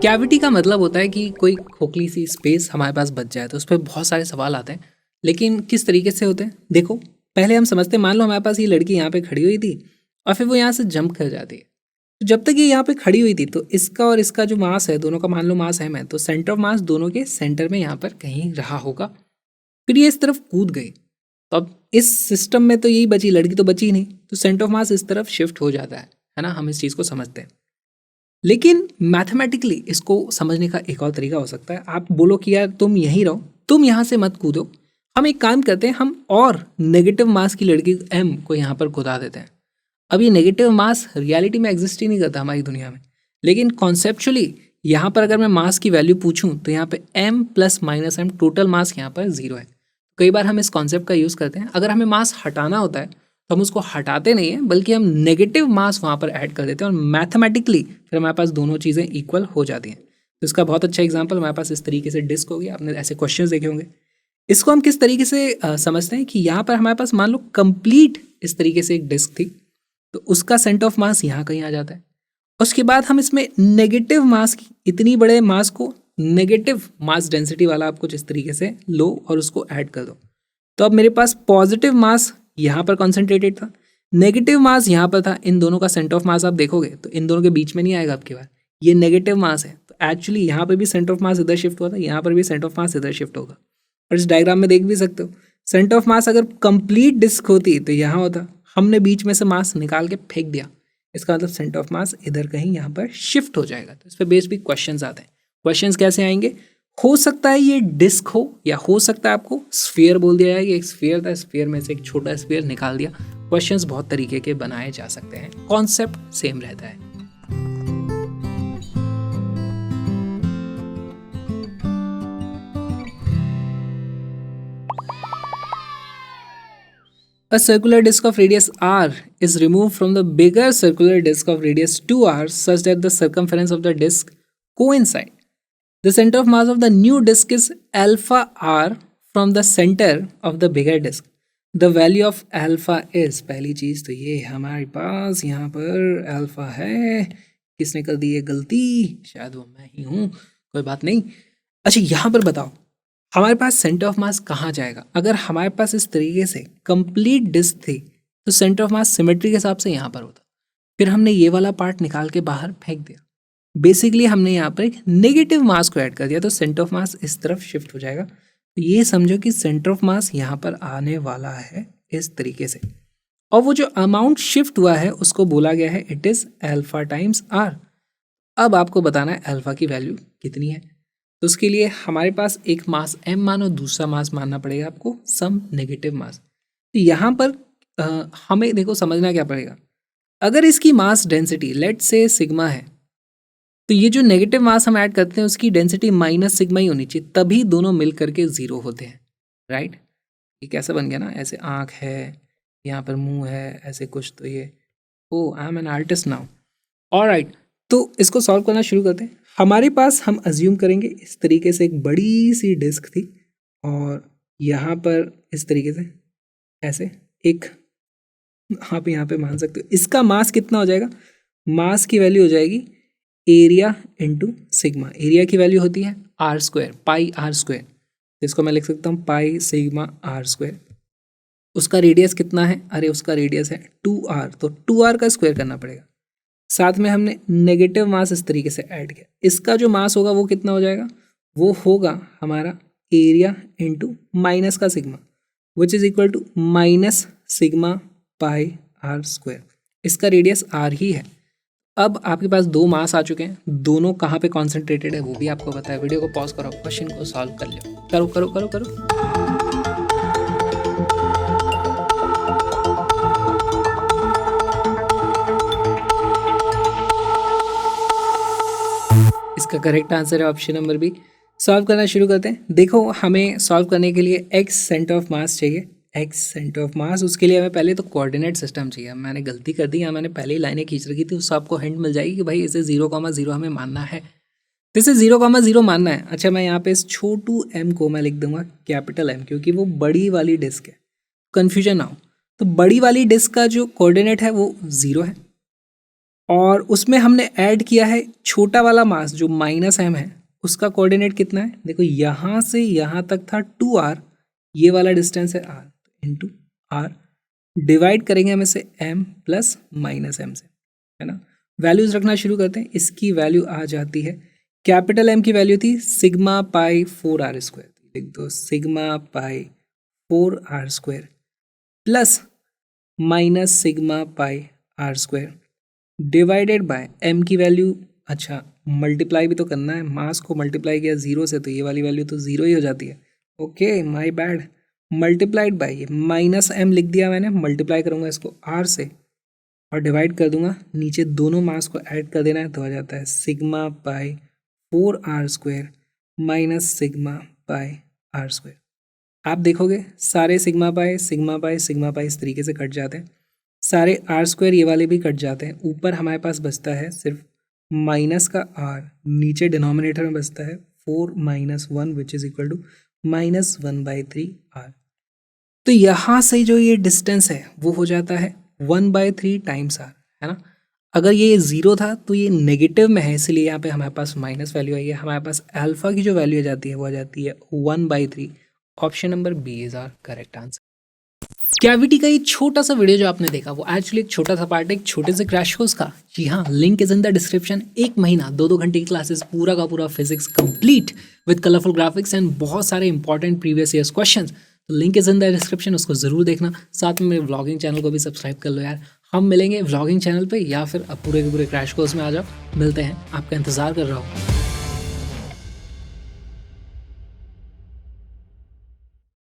Cavity का मतलब होता है कि कोई खोखली सी स्पेस हमारे पास बच जाए। तो उस पर बहुत सारे सवाल आते हैं, लेकिन किस तरीके से होते हैं देखो। पहले हम समझते हैं, मान लो हमारे पास ये लड़की यहाँ पे खड़ी हुई थी और फिर वो यहाँ से जंप कर जाती है। तो जब तक ये यहाँ पे खड़ी हुई थी तो इसका और इसका जो मास है, दोनों का मान लो मास है, तो सेंटर ऑफ मास दोनों के सेंटर में यहाँ पर कहीं रहा होगा। फिर ये इस तरफ कूद गई, तो अब इस सिस्टम में तो यही बची, लड़की तो बची ही नहीं, तो सेंटर ऑफ मास इस तरफ शिफ्ट हो जाता है ना। हम इस चीज़ को समझते हैं, लेकिन मैथमेटिकली इसको समझने का एक और तरीका हो सकता है। आप बोलो कि यार तुम यहीं रहो, तुम यहाँ से मत कूदो, हम एक काम करते हैं, हम और नेगेटिव मास की लड़की एम को यहाँ पर कूदा देते हैं। अब ये नेगेटिव मास रियलिटी में एग्जिस्ट ही नहीं करता हमारी दुनिया में, लेकिन कॉन्सेप्चुअली यहाँ पर अगर मैं मास की वैल्यू पूछूं तो यहाँ पे m plus minus M total mass यहाँ पर 0 है। कई बार हम इस कॉन्सेप्ट का यूज़ करते हैं, अगर हमें मास हटाना होता है तो हम उसको हटाते नहीं हैं, बल्कि हम नेगेटिव मास वहाँ पर ऐड कर देते हैं और मैथमेटिकली फिर हमारे पास दोनों चीज़ें इक्वल हो जाती हैं। तो इसका बहुत अच्छा एग्जाम्पल हमारे पास इस तरीके से डिस्क होगी, आपने ऐसे क्वेश्चन देखे होंगे। इसको हम किस तरीके से समझते हैं कि यहाँ पर हमारे पास मान लो कंप्लीट इस तरीके से एक डिस्क थी, तो उसका सेंटर ऑफ मास यहाँ कहीं आ जाता है। उसके बाद हम इसमें नेगेटिव मास की, इतनी बड़े मास को नेगेटिव मास डेंसिटी वाला आप कुछ इस तरीके से लो और उसको ऐड कर दो, तो अब मेरे पास पॉजिटिव मास यहाँ पर कॉन्सेंट्रेटेड था, नेगेटिव मास यहाँ पर था। इन दोनों का सेंटर ऑफ मास आप देखोगे तो इन दोनों के बीच में नहीं आएगा आपके पास, ये नेगेटिव मास है, तो एक्चुअली यहाँ पर भी सेंटर ऑफ मास इधर शिफ्ट हुआ था, यहाँ पर भी सेंटर ऑफ मास इधर शिफ्ट होगा। और इस डायग्राम में देख भी सकते हो, सेंटर ऑफ मास अगर कंप्लीट डिस्क होती तो यहाँ होता, हमने बीच में से मास निकाल के फेंक दिया, इसका मतलब सेंटर ऑफ मास इधर कहीं यहाँ पर शिफ्ट हो जाएगा। तो इस पर बेस्ड भी क्वेश्चंस आते हैं। क्वेश्चंस कैसे आएंगे, हो सकता है ये डिस्क हो, या हो सकता है आपको स्फीयर बोल दिया जाए कि एक स्फीयर था, स्फीयर में से एक छोटा स्फीयर निकाल दिया। क्वेश्चंस बहुत तरीके के बनाए जा सकते हैं, कॉन्सेप्ट सेम रहता है। A circular disk of radius r is removed from the bigger circular disk of radius 2r such that the circumference of the disk coincide. The center of mass of the new disk is alpha r from the center of the bigger disk. The value of alpha is, पहली चीज तो ये हमारे पास यहाँ पर alpha है। किसने कर दी ये गलती, शायद वो मैं ही हूँ, कोई बात नहीं। अच्छा यहाँ पर बताओ हमारे पास सेंटर ऑफ मास कहाँ जाएगा। अगर हमारे पास इस तरीके से कंप्लीट डिस्क थी तो सेंटर ऑफ मास सिमेट्री के हिसाब से यहाँ पर होता, फिर हमने ये वाला पार्ट निकाल के बाहर फेंक दिया, बेसिकली हमने यहाँ पर एक नेगेटिव मास को ऐड कर दिया, तो सेंटर ऑफ मास इस तरफ शिफ्ट हो जाएगा। तो ये समझो कि सेंटर ऑफ मास यहाँ पर आने वाला है इस तरीके से, और वो जो अमाउंट शिफ्ट हुआ है उसको बोला गया है it is alpha times R. अब आपको बताना है अल्फा की वैल्यू कितनी है, तो उसके लिए हमारे पास एक मास m मानो, दूसरा मास मानना पड़ेगा आपको सम नेगेटिव मास। तो यहाँ पर हमें देखो समझना क्या पड़ेगा, अगर इसकी मास डेंसिटी लेट से सिग्मा है, तो ये जो नेगेटिव मास हम ऐड करते हैं उसकी डेंसिटी माइनस सिग्मा ही होनी चाहिए, तभी दोनों मिल करके 0 होते हैं, राइट। ये कैसा बन गया ना, ऐसे आँख है, यहाँ पर मुंह है, ऐसे कुछ, तो ये oh I am an artist now. Alright, तो इसको सॉल्व करना शुरू करते हैं। हमारे पास हम अज्यूम करेंगे इस तरीके से एक बड़ी सी डिस्क थी, और यहाँ पर इस तरीके से ऐसे एक, आप यहाँ पे मान सकते हो इसका मास कितना हो जाएगा, मास की वैल्यू हो जाएगी एरिया इंटू सिग्मा। एरिया की वैल्यू होती है R square, pi R square, इसको मैं लिख सकता हूँ पाई सिग्मा आर स्क्वायर। उसका रेडियस कितना है, अरे उसका रेडियस है 2r, तो 2r का स्क्वायर करना पड़ेगा। साथ में हमने नेगेटिव मास इस तरीके से ऐड किया, इसका जो मास होगा वो कितना हो जाएगा, वो होगा हमारा एरिया इंटू माइनस का sigma, which is equal to minus sigma pi R square. इसका रेडियस आर ही है। अब आपके पास दो मास आ चुके हैं, दोनों कहाँ पे कॉन्सेंट्रेटेड है वो भी आपको पता है। वीडियो को पॉज करो, क्वेश्चन को सॉल्व कर लो, करो करो करो करो। इसका करेक्ट आंसर है ऑप्शन नंबर बी। सॉल्व करना शुरू करते हैं। देखो हमें सॉल्व करने के लिए एक्स सेंटर ऑफ मास चाहिए, एक्स सेंटर ऑफ मास, उसके लिए हमें पहले तो कोऑर्डिनेट सिस्टम चाहिए। मैंने गलती कर दी, यहाँ मैंने पहले ही लाइनें खींच रखी थी, उससे आपको हिंट मिल जाएगी कि भाई इसे 0,0 हमें मानना है, तो इसे 0,0 मानना है। अच्छा मैं यहाँ पे इस छोटू m को मैं लिख दूंगा कैपिटल M, क्योंकि वो बड़ी वाली डिस्क है, कन्फ्यूजन ना हो। तो बड़ी वाली डिस्क का जो कोऑर्डिनेट है वो 0 है, और उसमें हमने ऐड किया है छोटा वाला मास जो -m है, उसका कोऑर्डिनेट कितना है? देखो यहाँ से यहाँ तक था 2r, ये वाला डिस्टेंस है r, इंटू r डिवाइड करेंगे हम इसे m प्लस -m से, है ना। वैल्यूज रखना शुरू करते हैं। इसकी वैल्यू आ जाती है, कैपिटल M की वैल्यू थी सिग्मा पाई 4r², लिख दो sigma pi 4r² plus minus sigma pi r² divided by m की वैल्यू, अच्छा मल्टीप्लाई भी तो करना है, मास को मल्टीप्लाई किया 0 से तो ये वाली वैल्यू तो 0 ही हो जाती है। Okay my bad, multiplied by ये -m लिख दिया मैंने, मल्टीप्लाई करूँगा इसको r से और डिवाइड कर दूंगा, नीचे दोनों मास को ऐड कर देना है तो आ जाता है sigma pi 4r² minus sigma पाई r²। आप देखोगे सारे sigma pi sigma pi sigma pi इस तरीके से कट जाते हैं, सारे r² ये वाले भी कट जाते हैं, ऊपर हमारे पास बचता है सिर्फ माइनस का r, नीचे डिनोमिनेटर में बचता है 4 - 1 विच इज इक्वल टू -1/3r। तो यहाँ से जो ये डिस्टेंस है वो हो जाता है 1/3 टाइम्स r, है ना। अगर ये 0 था तो ये नेगेटिव में है, इसलिए यहाँ पे हमारे पास माइनस वैल्यू आई है। हमारे पास अल्फा की जो वैल्यू आ जाती है वो आ जाती है 1/3। Option number B is our correct answer. Cavity का ये छोटा सा वीडियो जो आपने देखा वो एक्चुअली एक छोटा सा पार्ट है एक छोटे से क्रैश कोर्स का। जी हाँ, link is in the description. 1 महीना 2-2 घंटे की क्लासेस, पूरा का पूरा physics complete with colourful graphics and बहुत सारे इंपॉर्टेंट प्रीवियस ईयर्स क्वेश्चंस। तो link is in the description, उसको जरूर देखना। साथ में मेरे व्लॉगिंग चैनल को भी सब्सक्राइब कर लो यार। हम मिलेंगे व्लॉगिंग चैनल पे या फिर अब पूरे के पूरे क्रैश कोर्स में आ जाओ, मिलते हैं, आपका इंतजार कर रहा हूँ।